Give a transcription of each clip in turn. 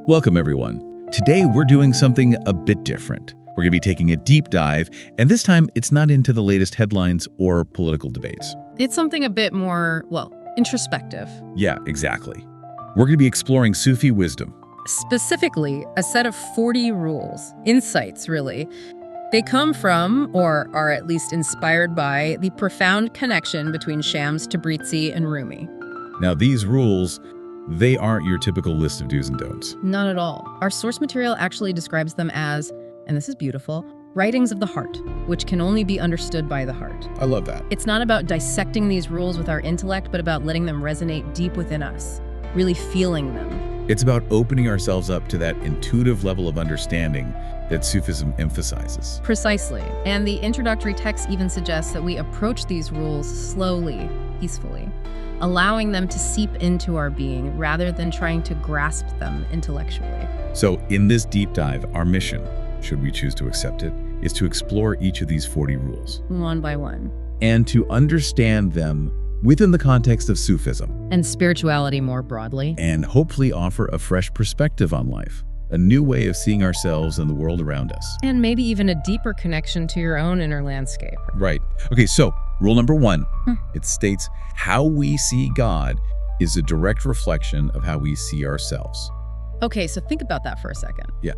Welcome, everyone. Today, we're doing something a bit different. We're going to be taking a deep dive, and this time, it's not into the latest headlines or political debates. It's something a bit more, introspective. Yeah, exactly. We're going to be exploring Sufi wisdom. Specifically, a set of 40 rules, insights, really. They come from, or are at least inspired by, the profound connection between Shams, Tabrizi, and Rumi. Now, these rules, they aren't your typical list of do's and don'ts. Not at all. Our source material actually describes them as, and this is beautiful, writings of the heart, which can only be understood by the heart. I love that. It's not about dissecting these rules with our intellect, but about letting them resonate deep within us, really feeling them. It's about opening ourselves up to that intuitive level of understanding that Sufism emphasizes. Precisely. And the introductory text even suggests that we approach these rules slowly, peacefully, allowing them to seep into our being rather than trying to grasp them intellectually. So in this deep dive, our mission, should we choose to accept it, is to explore each of these 40 rules. One by one. And to understand them within the context of Sufism. And spirituality more broadly. And hopefully offer a fresh perspective on life, a new way of seeing ourselves and the world around us. And maybe even a deeper connection to your own inner landscape. Right. Okay, so rule number 1, it states how we see God is a direct reflection of how we see ourselves. Okay, so think about that for a second. Yeah.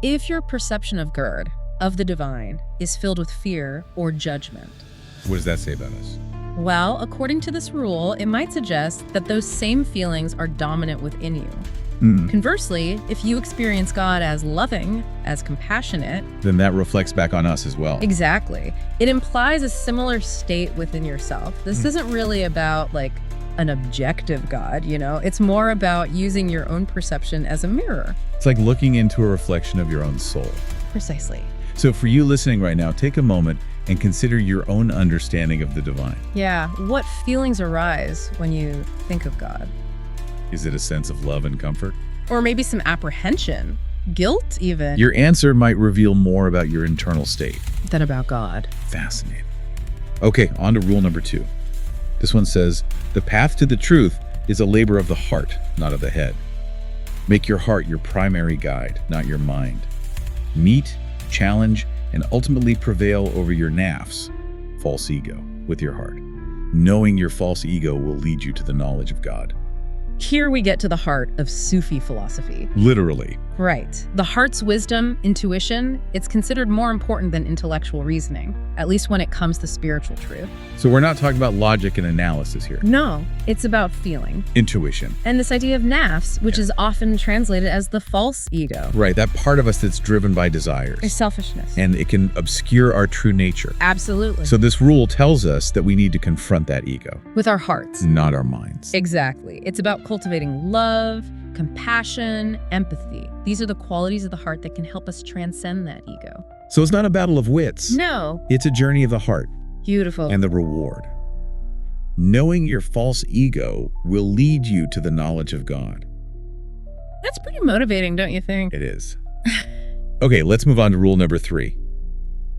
If your perception of God, of the divine, is filled with fear or judgment. What does that say about us? Well, according to this rule, it might suggest that those same feelings are dominant within you. Conversely, if you experience God as loving, as compassionate, then that reflects back on us as well. Exactly. It implies a similar state within yourself. This isn't really about an objective God, It's more about using your own perception as a mirror. It's like looking into a reflection of your own soul. Precisely. So for you listening right now, take a moment and consider your own understanding of the divine. Yeah, what feelings arise when you think of God? Is it a sense of love and comfort? Or maybe some apprehension, guilt even. Your answer might reveal more about your internal state than about God. Fascinating. Okay, on to rule number 2. This one says, the path to the truth is a labor of the heart, not of the head. Make your heart your primary guide, not your mind. Meet, challenge, and ultimately prevail over your nafs, false ego, with your heart. Knowing your false ego will lead you to the knowledge of God. Here we get to the heart of Sufi philosophy. Literally. Right. The heart's wisdom, intuition, it's considered more important than intellectual reasoning, at least when it comes to spiritual truth. So we're not talking about logic and analysis here. No, it's about feeling. Intuition. And this idea of nafs, which is often translated as the false ego. Right, that part of us that's driven by desires. Is selfishness. And it can obscure our true nature. Absolutely. So this rule tells us that we need to confront that ego. With our hearts. Not our minds. Exactly. It's about cultivating love, compassion, empathy. These are the qualities of the heart that can help us transcend that ego. So it's not a battle of wits. No. It's a journey of the heart. Beautiful. And the reward. Knowing your false ego will lead you to the knowledge of God. That's pretty motivating, don't you think? It is. Okay, let's move on to rule number 3.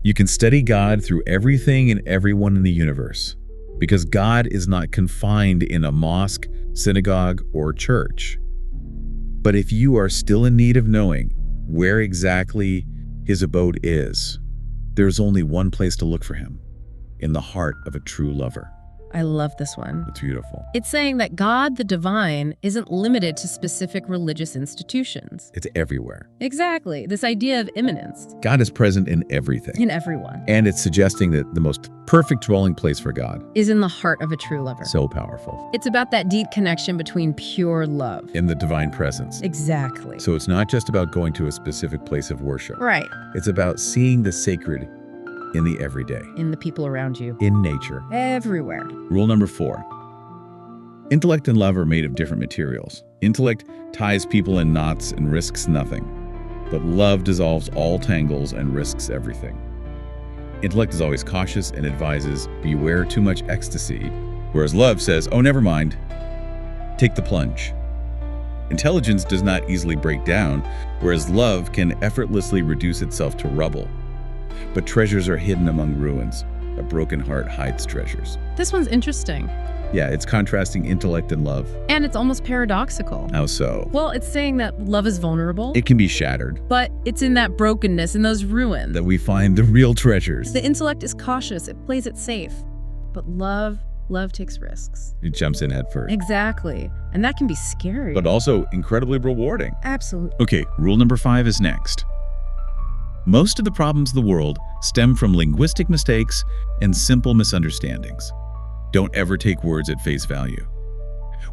You can study God through everything and everyone in the universe, because God is not confined in a mosque, synagogue, or church. But if you are still in need of knowing where exactly his abode is, there's only one place to look for him: in the heart of a true lover. I love this one. It's beautiful. It's saying that God, the divine, isn't limited to specific religious institutions. It's everywhere. Exactly. This idea of immanence. God is present in everything. In everyone. And it's suggesting that the most perfect dwelling place for God is in the heart of a true lover. So powerful. It's about that deep connection between pure love. In the divine presence. Exactly. So it's not just about going to a specific place of worship. Right. It's about seeing the sacred in the everyday. In the people around you. In nature. Everywhere. Rule number 4. Intellect and love are made of different materials. Intellect ties people in knots and risks nothing. But love dissolves all tangles and risks everything. Intellect is always cautious and advises, beware too much ecstasy, whereas love says, oh, never mind, take the plunge. Intelligence does not easily break down, whereas love can effortlessly reduce itself to rubble. But treasures are hidden among ruins. A broken heart hides treasures. This one's interesting. Yeah, it's contrasting intellect and love. And it's almost paradoxical. How so? Well, it's saying that love is vulnerable, It can be shattered, but it's in that brokenness, in those ruins. that we find the real treasures. The intellect is cautious, it plays it safe. But love takes risks. It jumps in head first. Exactly. And that can be scary. But also incredibly rewarding. Absolutely. Okay, rule number 5 is next. Most of the problems of the world stem from linguistic mistakes and simple misunderstandings. Don't ever take words at face value.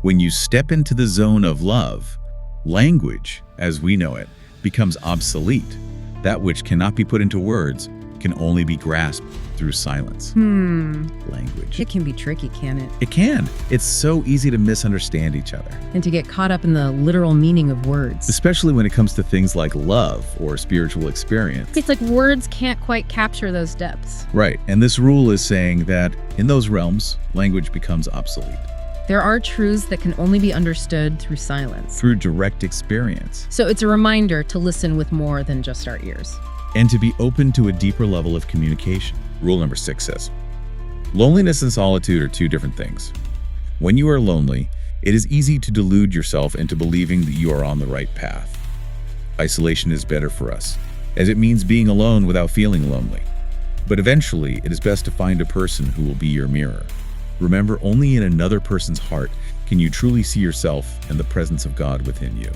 When you step into the zone of love, language, as we know it, becomes obsolete. That which cannot be put into words can only be grasped through silence. Language. It can be tricky, can it? It can. It's so easy to misunderstand each other, And to get caught up in the literal meaning of words. especially when it comes to things like love or spiritual experience. It's like words can't quite capture those depths. Right, and this rule is saying that in those realms, language becomes obsolete There are truths that can only be understood through silence. through direct experience, So it's a reminder to listen with more than just our ears. and to be open to a deeper level of communication. Rule number 6 says, loneliness and solitude are two different things. When you are lonely, it is easy to delude yourself into believing that you are on the right path. Isolation is better for us, as it means being alone without feeling lonely. But eventually, it is best to find a person who will be your mirror. Remember, only in another person's heart can you truly see yourself and the presence of God within you.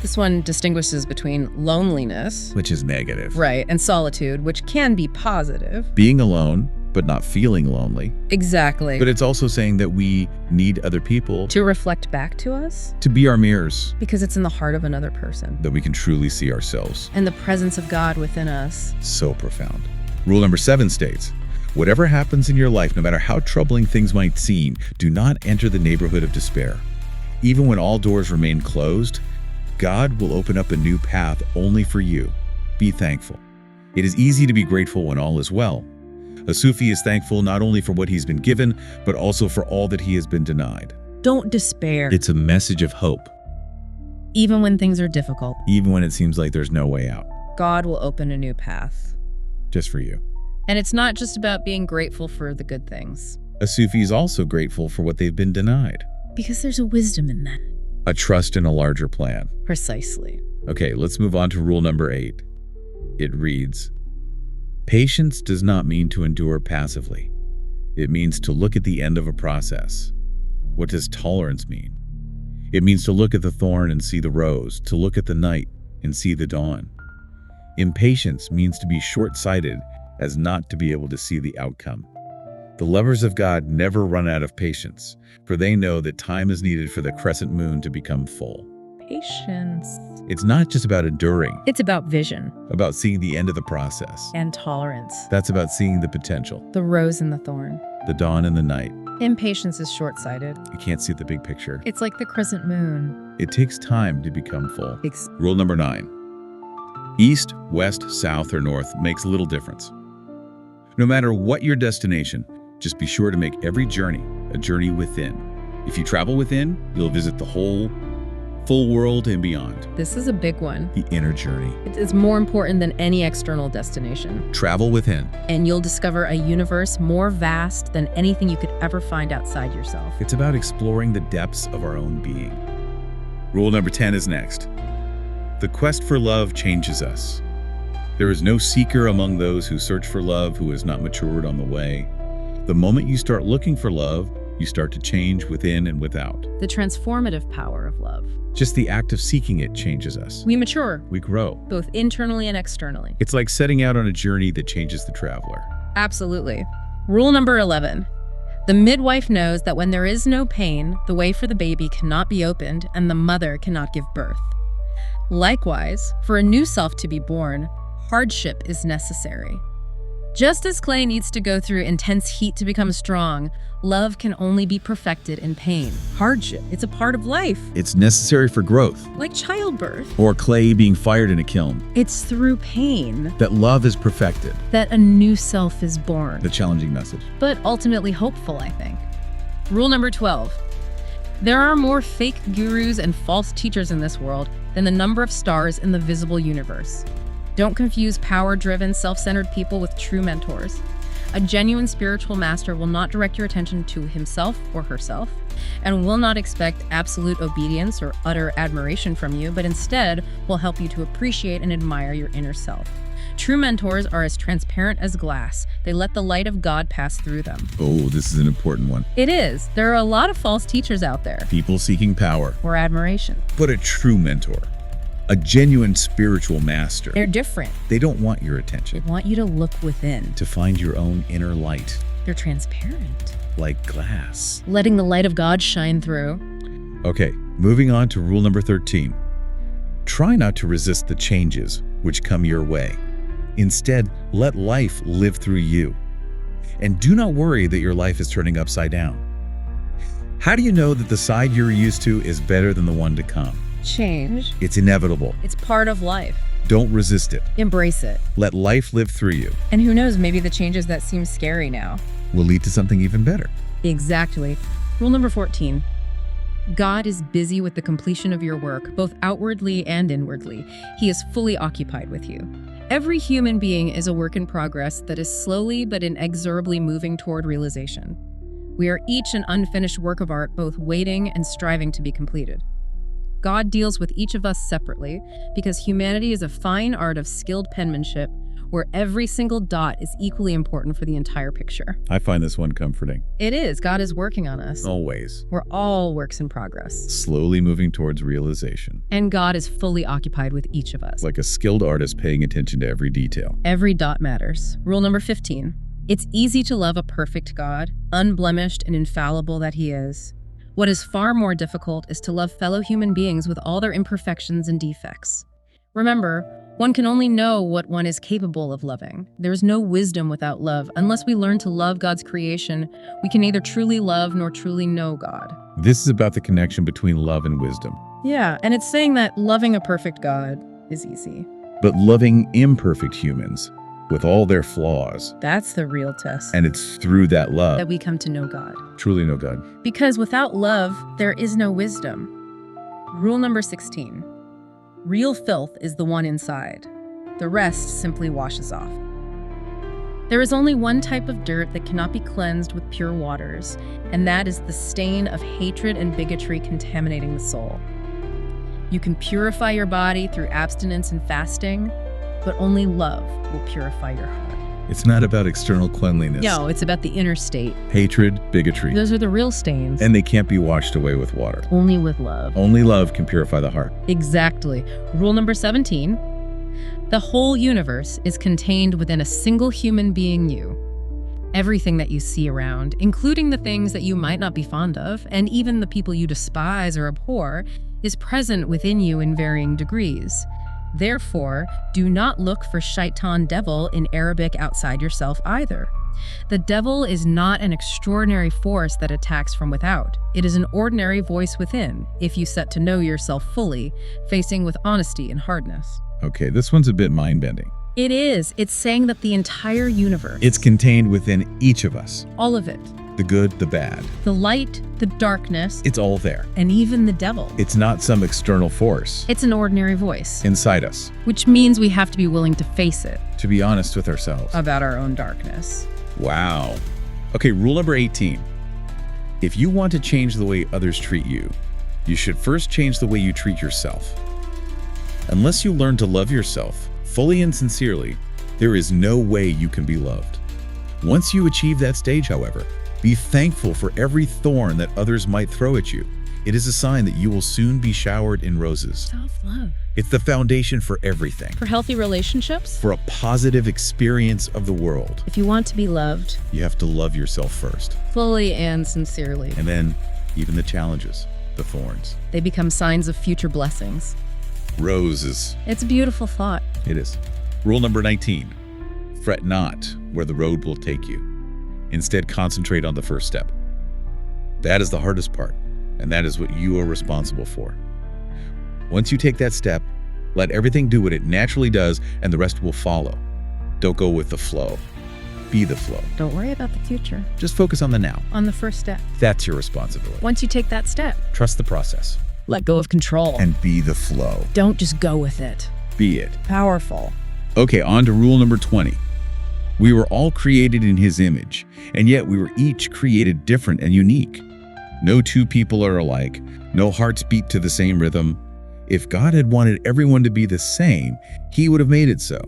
This one distinguishes between loneliness, Which is negative. right, and solitude, which can be positive. Being alone, but not feeling lonely. Exactly. But it's also saying that we need other people To reflect back to us, to be our mirrors, because it's in the heart of another person. that we can truly see ourselves. And the presence of God within us. So profound. Rule number 7 states, whatever happens in your life, no matter how troubling things might seem, do not enter the neighborhood of despair. Even when all doors remain closed, God will open up a new path only for you. Be thankful. It is easy to be grateful when all is well. A Sufi is thankful not only for what he's been given, but also for all that he has been denied. Don't despair, It's a message of hope, even when things are difficult. even when it seems like there's no way out. God will open a new path. Just for you. And it's not just about being grateful for the good things, A Sufi is also grateful for what they've been denied. because there's a wisdom in that. A trust in a larger plan. Precisely. Okay, let's move on to rule number 8. It reads, patience does not mean to endure passively. It means to look at the end of a process. What does tolerance mean? It means to look at the thorn and see the rose, to look at the night and see the dawn. Impatience means to be short-sighted as not to be able to see the outcome. The lovers of God never run out of patience, for they know that time is needed for the crescent moon to become full. Patience. It's not just about enduring, It's about vision about seeing the end of the process. and tolerance. That's about seeing the potential, The rose and the thorn. the dawn and the night. Impatience is short-sighted. You can't see the big picture. It's like the crescent moon. It takes time to become full. Rule number 9. East, west, south, or north makes little difference. No matter what your destination, just be sure to make every journey a journey within. If you travel within, you'll visit the whole, full world and beyond. This is a big one. The inner journey. It's more important than any external destination. Travel within. And you'll discover a universe more vast than anything you could ever find outside yourself. It's about exploring the depths of our own being. Rule number 10 is next. The quest for love changes us. There is no seeker among those who search for love who has not matured on the way. The moment you start looking for love, you start to change within and without. The transformative power of love. Just the act of seeking it changes us. We mature, We grow. both internally and externally. It's like setting out on a journey that changes the traveler. Absolutely. Rule number 11. The midwife knows that when there is no pain, the way for the baby cannot be opened and the mother cannot give birth. Likewise, for a new self to be born, hardship is necessary. Just as clay needs to go through intense heat to become strong, love can only be perfected in pain. Hardship, it's a part of life. It's necessary for growth, Like childbirth, or clay being fired in a kiln, it's through pain that love is perfected. that a new self is born. The challenging message. But ultimately hopeful, I think. Rule number 12. There are more fake gurus and false teachers in this world than the number of stars in the visible universe. Don't confuse power-driven, self-centered people with true mentors. A genuine spiritual master will not direct your attention to himself or herself and will not expect absolute obedience or utter admiration from you, but instead will help you to appreciate and admire your inner self. True mentors are as transparent as glass. They let the light of God pass through them. Oh, this is an important one. It is. There are a lot of false teachers out there. People seeking power. Or admiration. But a true mentor, a genuine spiritual master. They're different. They don't want your They attention. want you to look within. To find your own inner light, They're transparent. like glass. Letting the light of God shine through. Okay, moving on to rule number 13. Try not to resist the changes which come your way. Instead, let life live through you. And do not worry that your life is turning upside down. How do you know that the side you're used to is better than the one to come? Change. It's inevitable. It's part of life. Don't resist it. Embrace it. Let life live through you. And who knows, maybe the changes that seem scary now. Will lead to something even better. Exactly. Rule number 14. God is busy with the completion of your work, both outwardly and inwardly. He is fully occupied with you. Every human being is a work in progress that is slowly but inexorably moving toward realization. We are each an unfinished work of art, both waiting and striving to be completed. God deals with each of us separately because humanity is a fine art of skilled penmanship where every single dot is equally important for the entire picture. I find this one comforting. It is. God is working on us. Always. We're all works in progress. Slowly moving towards realization. And God is fully occupied with each of us. Like a skilled artist paying attention to every detail. Every dot matters. Rule number 15. It's easy to love a perfect God, unblemished and infallible that He is. What is far more difficult is to love fellow human beings with all their imperfections and defects. Remember, one can only know what one is capable of loving. There is no wisdom without love. Unless we learn to love God's creation, we can neither truly love nor truly know God. This is about the connection between love and wisdom. Yeah, and it's saying that loving a perfect God is easy. But loving imperfect humans with all their flaws. That's the real test. And it's through that love That we come to know God. truly know God. Because without love, there is no wisdom. Rule number 16. Real filth is the one inside. The rest simply washes off. There is only one type of dirt that cannot be cleansed with pure waters, and that is the stain of hatred and bigotry contaminating the soul. You can purify your body through abstinence and fasting, but only love will purify your heart. It's not about external cleanliness. No, it's about the inner state. Hatred, bigotry. Those are the real stains. And they can't be washed away with water. Only with love. Only love can purify the heart. Exactly. Rule number 17. The whole universe is contained within a single human being, you. Everything that you see around, including the things that you might not be fond of, and even the people you despise or abhor, is present within you in varying degrees. Therefore, do not look for shaitan devil in Arabic outside yourself either. The devil is not an extraordinary force that attacks from without. It is an ordinary voice within, if you set to know yourself fully, facing with honesty and hardness. Okay, this one's a bit mind-bending. It is. It's saying that the entire universe, It's contained within each of us. all of it, The good, the bad. the light, the darkness, It's all there. and even the devil. It's not some external force It's an ordinary voice, inside us. which means we have to be willing to face it To be honest with ourselves. about our own darkness. Wow. Okay, rule number 18. If you want to change the way others treat you, you should first change the way you treat yourself. Unless you learn to love yourself fully and sincerely, there is no way you can be loved. Once you achieve that stage, however, be thankful for every thorn that others might throw at you. It is a sign that you will soon be showered in roses. Self-love. It's the foundation for everything. For healthy relationships, For a positive experience of the world, if you want to be loved, you have to love yourself first. fully and sincerely, And then, even the challenges, the thorns. they become signs of future blessings. Roses. It's a beautiful thought. It is. Rule number 19. Fret not where the road will take you. Instead, concentrate on the first step. That is the hardest part, and that is what you are responsible for. Once you take that step, let everything do what it naturally does, and the rest will follow. Don't go with the flow. Be the flow. Don't worry about the future. Just focus on the now. On the first step. That's your responsibility. Once you take that step, Trust the process let go of control. and be the flow. Don't just go with it. Be it. Powerful. Okay, on to rule number 20. We were all created in his image, and yet we were each created different and unique. No two people are alike. No hearts beat to the same rhythm. If God had wanted everyone to be the same, he would have made it so.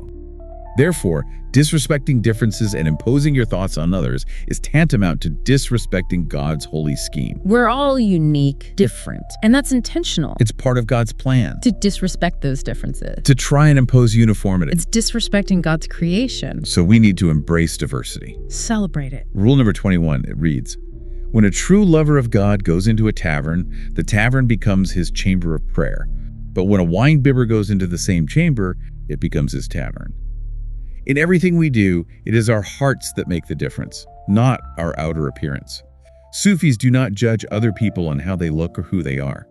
Therefore, disrespecting differences and imposing your thoughts on others is tantamount to disrespecting God's holy scheme. We're all unique, different, and that's intentional. It's part of God's plan. To disrespect those differences. To try and impose uniformity. It's disrespecting God's creation. So we need to embrace diversity. Celebrate it. Rule number 21, it reads, when a true lover of God goes into a tavern, the tavern becomes his chamber of prayer. But when a wine bibber goes into the same chamber, it becomes his tavern. In everything we do, it is our hearts that make the difference, not our outer appearance. Sufis do not judge other people on how they look or who they are.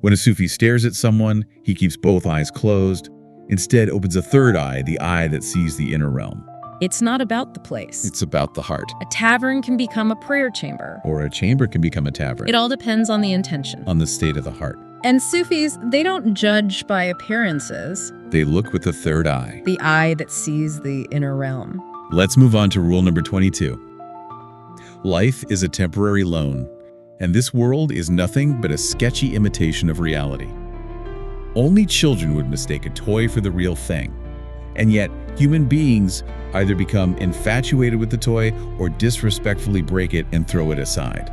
When a Sufi stares at someone, he keeps both eyes closed, instead opens a third eye, the eye that sees the inner realm. It's not about the place. It's about the heart. A tavern can become a prayer chamber. Or a chamber can become a tavern. It all depends on the intention. On the state of the heart. And Sufis, they don't judge by appearances. They look with the third eye. The eye that sees the inner realm. Let's move on to rule number 22. Life is a temporary loan, and this world is nothing but a sketchy imitation of reality. Only children would mistake a toy for the real thing. And yet, human beings either become infatuated with the toy or disrespectfully break it and throw it aside.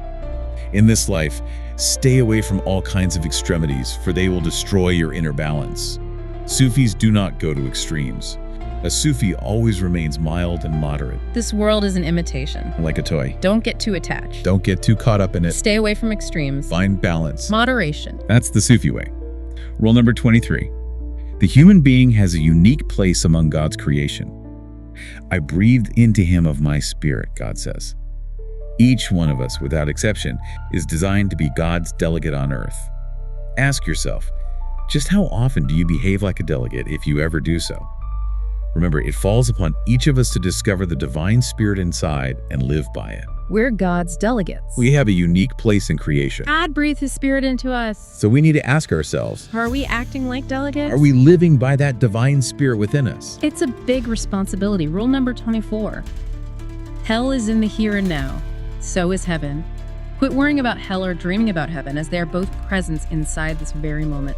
In this life, stay away from all kinds of extremities, for they will destroy your inner balance. Sufis do not go to extremes. A Sufi always remains mild and moderate. This world is an imitation. Like a toy. Don't get too attached. Don't get too caught up in it. Stay away from extremes. Find balance. Moderation. That's the Sufi way. Rule number 23. The human being has a unique place among God's creation. I breathed into him of my spirit, God says. Each one of us, without exception, is designed to be God's delegate on earth. Ask yourself, just how often do you behave like a delegate if you ever do so? Remember, it falls upon each of us to discover the divine spirit inside and live by it. We're God's delegates. We have a unique place in creation. God breathed his spirit into us. So we need to ask ourselves, Are we acting like delegates? are we living by that divine spirit within us? It's a big responsibility. Rule number 24. Hell is in the here and now. So is heaven. Quit worrying about hell or dreaming about heaven, as they are both presents inside this very moment.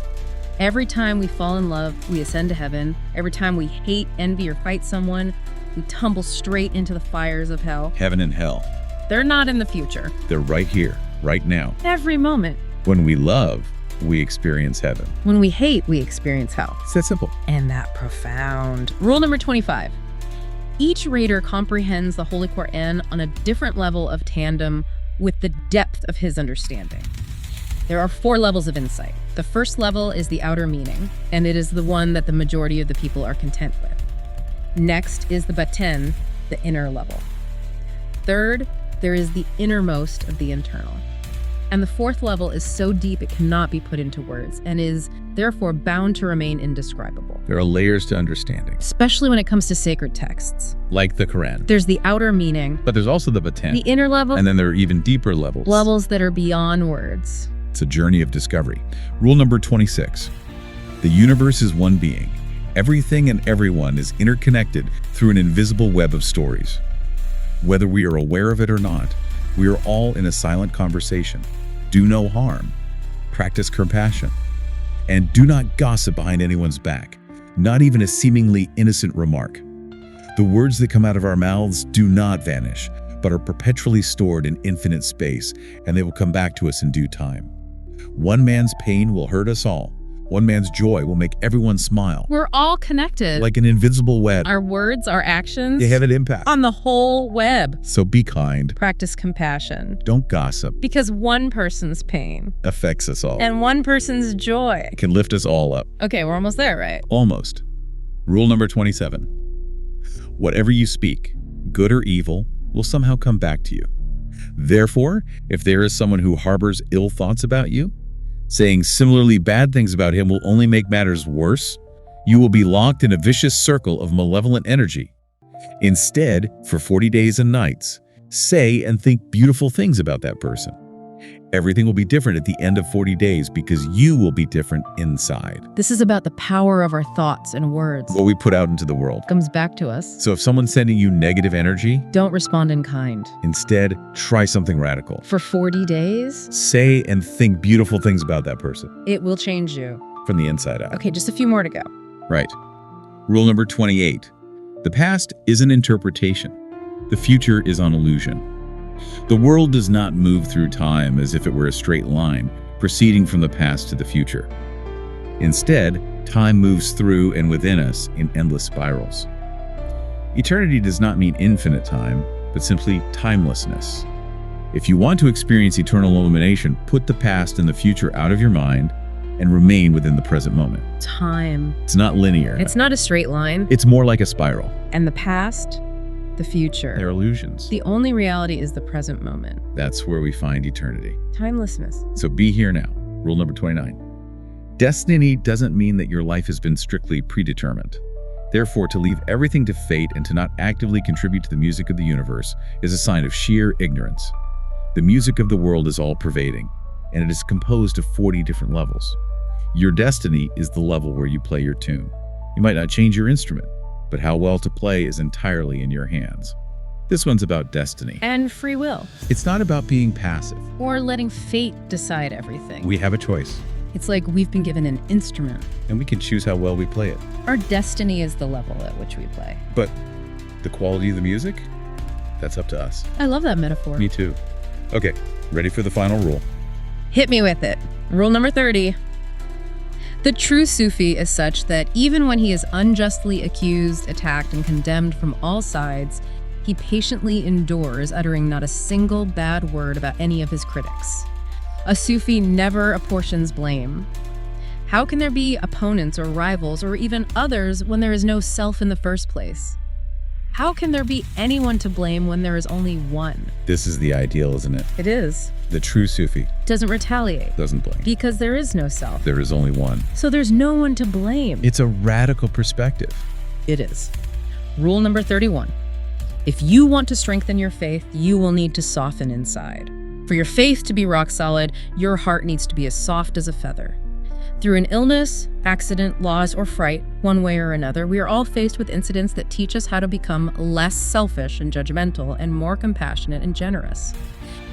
Every time we fall in love, we ascend to heaven. Every time we hate, envy, or fight someone, we tumble straight into the fires of hell. Heaven and hell. They're not in the future. They're right here, right now. Every moment. When we love, we experience heaven. When we hate, we experience hell. It's that simple. And that profound. Rule number 25. Each reader comprehends the Holy Quran on a different level of tandem with the depth of his understanding. There are 4 levels of insight. The first level is the outer meaning, and it is the one that the majority of the people are content with. Next is the batin, the inner level. Third, there is the innermost of the internal. And the 4th level is so deep it cannot be put into words and is therefore bound to remain indescribable. There are layers to understanding. Especially when it comes to sacred texts. Like the Quran. There's the outer meaning. But there's also the batin. The inner level. And then there are even deeper levels. Levels that are beyond words. It's a journey of discovery. Rule number 26. The universe is one being. Everything and everyone is interconnected through an invisible web of stories. Whether we are aware of it or not, we are all in a silent conversation. Do no harm. Practice compassion. And do not gossip behind anyone's back, not even a seemingly innocent remark. The words that come out of our mouths do not vanish, but are perpetually stored in infinite space, and they will come back to us in due time. One man's pain will hurt us all. One man's joy will make everyone smile. We're all connected. Like an invisible web. Our words, our actions. They have an impact. On the whole web. So be kind. Practice compassion. Don't gossip. Because one person's pain. Affects us all. And one person's joy. It can lift us all up. Okay, we're almost there, right? Almost. Rule number 27. Whatever you speak, good or evil, will somehow come back to you. Therefore, if there is someone who harbors ill thoughts about you, saying similarly bad things about him will only make matters worse, you will be locked in a vicious circle of malevolent energy. Instead, for 40 days and nights, say and think beautiful things about that person. Everything will be different at the end of 40 days because you will be different inside. This is about the power of our thoughts and words. What we put out into the world Comes back to us. So if someone's sending you negative energy, Don't respond in kind. instead try something radical. For 40 days, Say and think beautiful things about that person it will change you. from the inside out. Okay, just a few more to go. Right. Rule number 28. The past is an interpretation. The future is an illusion. The world does not move through time as if it were a straight line, proceeding from the past to the future. Instead, time moves through and within us in endless spirals. Eternity does not mean infinite time, but simply timelessness. If you want to experience eternal illumination, put the past and the future out of your mind and remain within the present moment. Time. It's not linear. It's not a straight line. It's more like a spiral. And the past, the future. They're illusions. The only reality is the present moment. That's where we find eternity. Timelessness. So be here now. Rule number 29. Destiny doesn't mean that your life has been strictly predetermined. Therefore, to leave everything to fate and to not actively contribute to the music of the universe is a sign of sheer ignorance. The music of the world is all-pervading, and it is composed of 40 different levels. Your destiny is the level where you play your tune. You might not change your instrument, but how well to play is entirely in your hands. This one's about destiny. And free will. It's not about being passive. Or letting fate decide everything. We have a choice, It's like we've been given an instrument. and we can choose how well we play it. Our destiny is the level at which we play. But the quality of the music, that's up to us. I love that metaphor. Me too. Okay, ready for the final rule. Hit me with it. Rule number 30. The true Sufi is such that even when he is unjustly accused, attacked, and condemned from all sides, he patiently endures, uttering not a single bad word about any of his critics. A Sufi never apportions blame. How can there be opponents or rivals or even others when there is no self in the first place? How can there be anyone to blame when there is only one? This is the ideal, isn't it? It is. The true Sufi Doesn't retaliate. doesn't blame. Because there is no self. There is only one. So there's no one to blame. It's a radical perspective. It is. Rule number 31. If you want to strengthen your faith, you will need to soften inside. For your faith to be rock solid, your heart needs to be as soft as a feather. Through an illness, accident, loss, or fright, one way or another, we are all faced with incidents that teach us how to become less selfish and judgmental and more compassionate and generous.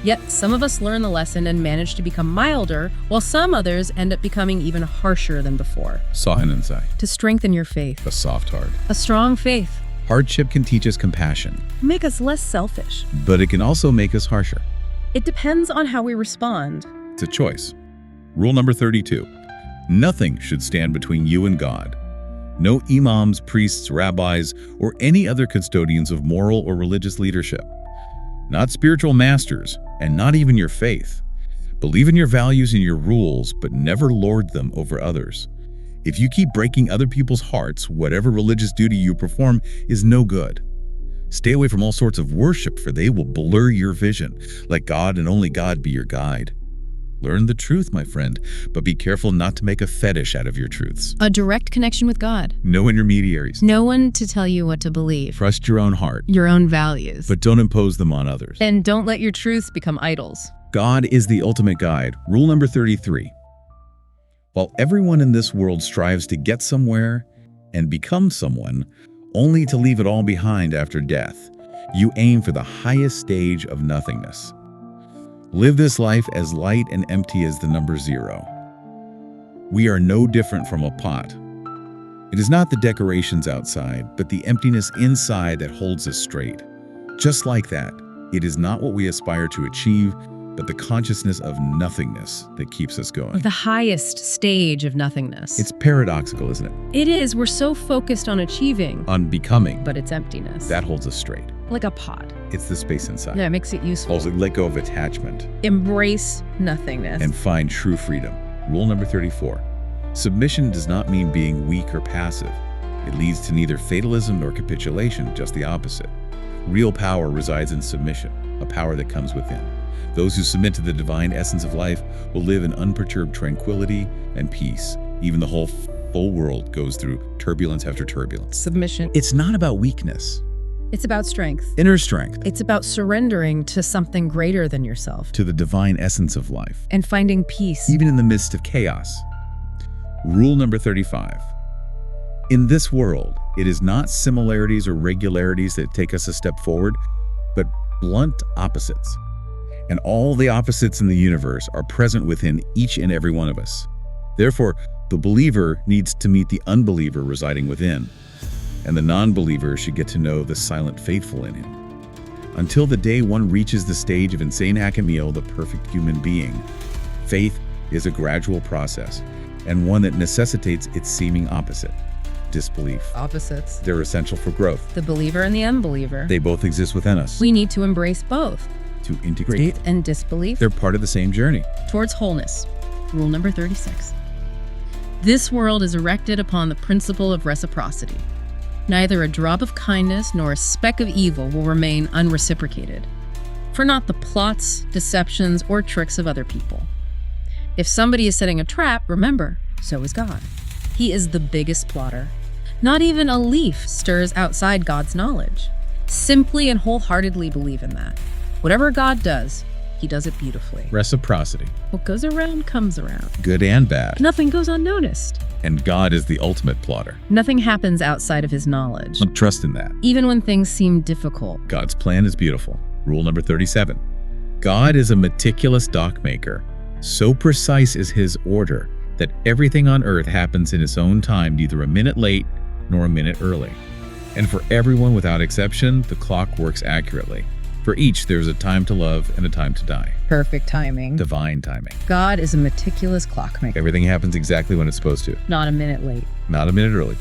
Yet, some of us learn the lesson and manage to become milder, while some others end up becoming even harsher than before. Soften inside. To strengthen your faith, A soft heart. a strong faith, Hardship can teach us compassion, make us less selfish. but it can also make us harsher. It depends on how we respond. It's a choice. Rule number 32. Nothing should stand between you and God. No imams, priests, rabbis, or any other custodians of moral or religious leadership. Not spiritual masters, and not even your faith. Believe in your values and your rules, but never lord them over others. If you keep breaking other people's hearts, whatever religious duty you perform is no good. Stay away from all sorts of worship, for they will blur your vision. Let God and only God be your guide. Learn the truth, my friend, but be careful not to make a fetish out of your truths. A direct connection with God. No intermediaries. No one to tell you what to believe. Trust your own heart, Your own values. but don't impose them on others. And don't let your truths become idols. God is the ultimate guide. Rule number 33. While everyone in this world strives to get somewhere and become someone, only to leave it all behind after death, you aim for the highest stage of nothingness. Live this life as light and empty as the number 0. We are no different from a pot. It is not the decorations outside, but the emptiness inside that holds us straight. Just like that, it is not what we aspire to achieve, but the consciousness of nothingness that keeps us going. The highest stage of nothingness. It's paradoxical, isn't it? It is. We're so focused on achieving, On becoming, but it's emptiness. that holds us straight. like a pot. It's the space inside. Yeah, it makes it useful. Also, let go of attachment Embrace nothingness. and find true freedom. Rule number 34. Submission does not mean being weak or passive. It leads to neither fatalism nor capitulation, just the opposite. Real power resides in submission, a power that comes within. Those who submit to the divine essence of life will live in unperturbed tranquility and peace. Even the whole world goes through turbulence after turbulence. Submission. It's not about weakness. It's about strength. inner strength, It's about surrendering to something greater than yourself to the divine essence of life, and finding peace. even in the midst of chaos. Rule number 35. In this world, it is not similarities or regularities that take us a step forward, but blunt opposites. And all the opposites in the universe are present within each and every one of us. Therefore, the believer needs to meet the unbeliever residing within, and the non-believer should get to know the silent faithful in him. Until the day one reaches the stage of insane Hakamiel, the perfect human being, faith is a gradual process, and one that necessitates its seeming opposite, disbelief. Opposites. They're essential for growth. The believer and the unbeliever. They both exist within us. We need to embrace both. To integrate, Faith and disbelief they're part of the same journey. towards wholeness. Rule number 36. This world is erected upon the principle of reciprocity. Neither a drop of kindness nor a speck of evil will remain unreciprocated, for not the plots, deceptions, or tricks of other people. If somebody is setting a trap, remember, so is God. He is the biggest plotter. Not even a leaf stirs outside God's knowledge. Simply and wholeheartedly believe in that. Whatever God does, He does it beautifully. Reciprocity, What goes around comes around. good and bad. Nothing goes unnoticed. And God is the ultimate plotter. Nothing happens outside of His knowledge, Trust in that. even when things seem difficult. God's plan is beautiful. Rule number 37. God is a meticulous dock maker. So precise is His order that everything on earth happens in its own time, neither a minute late nor a minute early. And for everyone without exception, the clock works accurately. For each, there's a time to love and a time to die. Perfect timing. Divine timing. God is a meticulous clockmaker, Everything happens exactly when it's supposed to, not a minute late. not a minute early.